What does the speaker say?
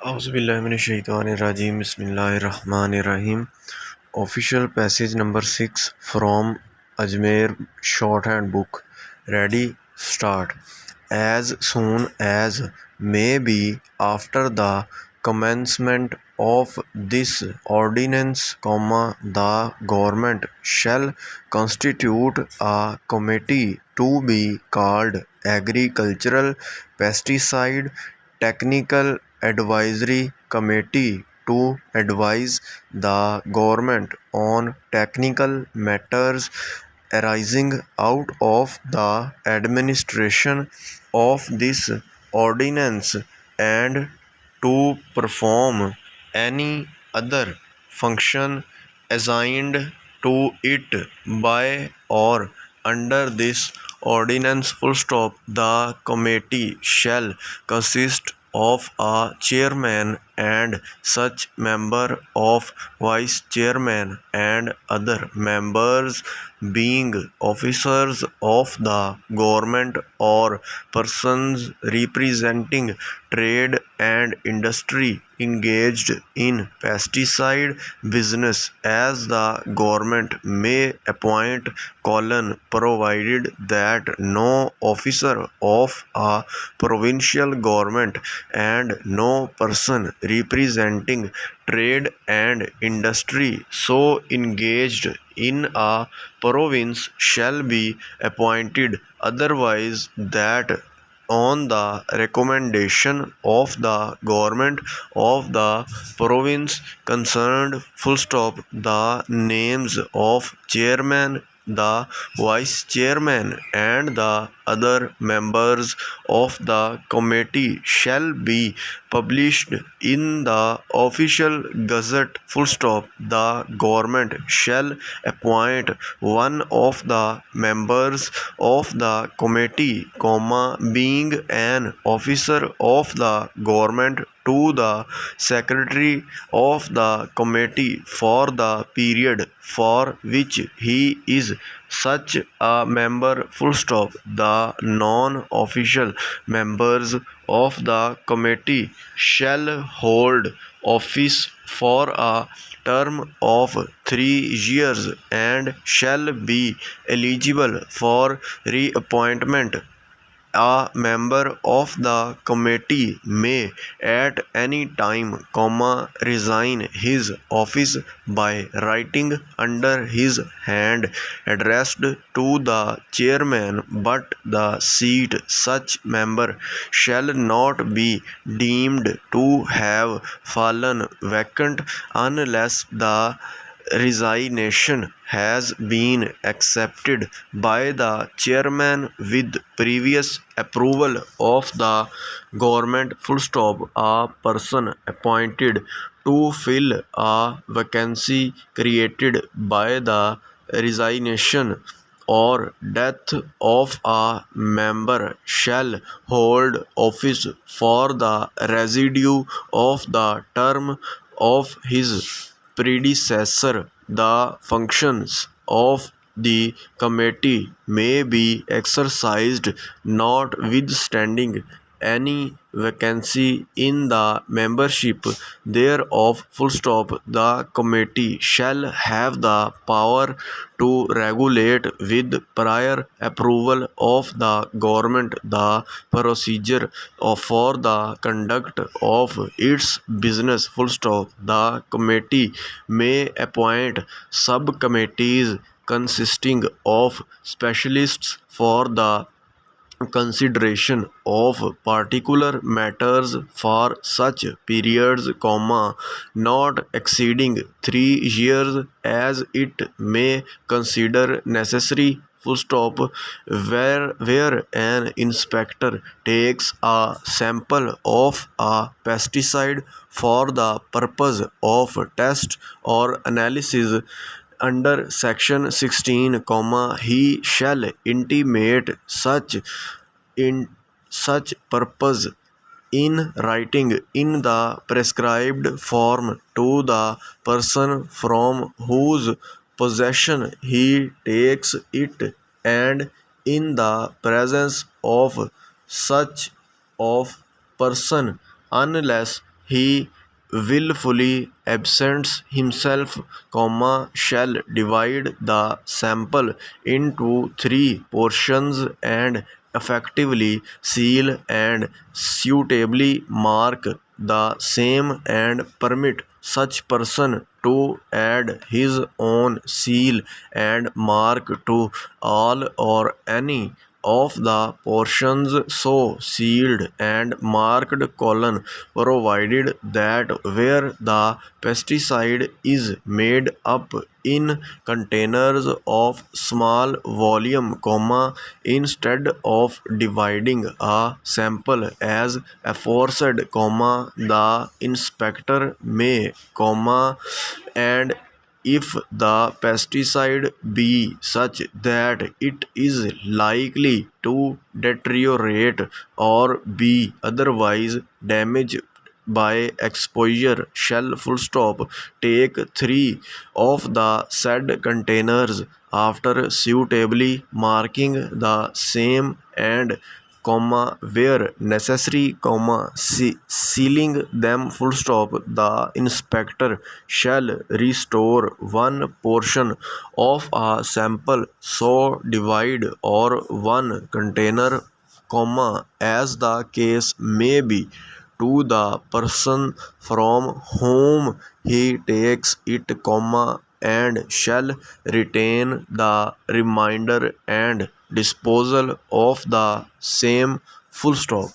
Auzubillahiminash-shaytanir-rajeem. Bismillahir-Rahmanir-Rahim. Official passage number 6 from Ajmer Shorthand Book. Ready, start. As soon as may be after the commencement of this ordinance, the government shall constitute a committee to be called Agricultural Pesticide Technical Advisory Committee to advise the government on technical matters arising out of the administration of this ordinance and to perform any other function assigned to it by or under this ordinance. The committee shall consist of a chairman and such member of vice chairman and other members being officers of the government or persons representing trade and industry engaged in pesticide business, as the government may appoint, provided that no officer of a provincial government and no person representing trade and industry so engaged in a province shall be appointed otherwise, that on the recommendation of the government of the province concerned, the names of chairman, the vice chairman and the other members of the committee shall be published in the official gazette. The government shall appoint one of the members of the committee, being an officer of the government, to the secretary of the committee for the period for which he is such a member. The non-official members of the committee shall hold office for a term of 3 years and shall be eligible for reappointment. A member of the committee may at any time, resign his office by writing under his hand addressed to the chairman, but the seat such member shall not be deemed to have fallen vacant unless the resignation has been accepted by the chairman with previous approval of the government. A person appointed to fill a vacancy created by the resignation or death of a member shall hold office for the residue of the term of his predecessor. The functions of the committee may be exercised notwithstanding any vacancy in the membership thereof. The committee shall have the power to regulate, with prior approval of the government, the procedure for the conduct of its business. The committee may appoint subcommittees consisting of specialists for the consideration of particular matters for such periods, not exceeding 3 years, as it may consider necessary. Where an inspector takes a sample of a pesticide for the purpose of test or analysis under section 16, he shall intimate such purpose in writing in the prescribed form to the person from whose possession he takes it, and in the presence of such of person, unless he willfully absents himself, comma, shall divide the sample into 3 portions and effectively seal and suitably mark the same and permit such person to add his own seal and mark to all or any of the portions so sealed and marked colon, provided that where the pesticide is made up in containers of small volume, comma, instead of dividing a sample as aforesaid, comma, the inspector may, comma, and if the pesticide be such that it is likely to deteriorate or be otherwise damaged by exposure, shall full stop take 3 of the said containers after suitably marking the same and, comma, where necessary, comma, sealing them full stop, the inspector shall restore 1 portion of a sample so divide or 1 container, comma, as the case may be, to the person from whom he takes it, comma, and shall retain the remainder and disposal of the same full stop.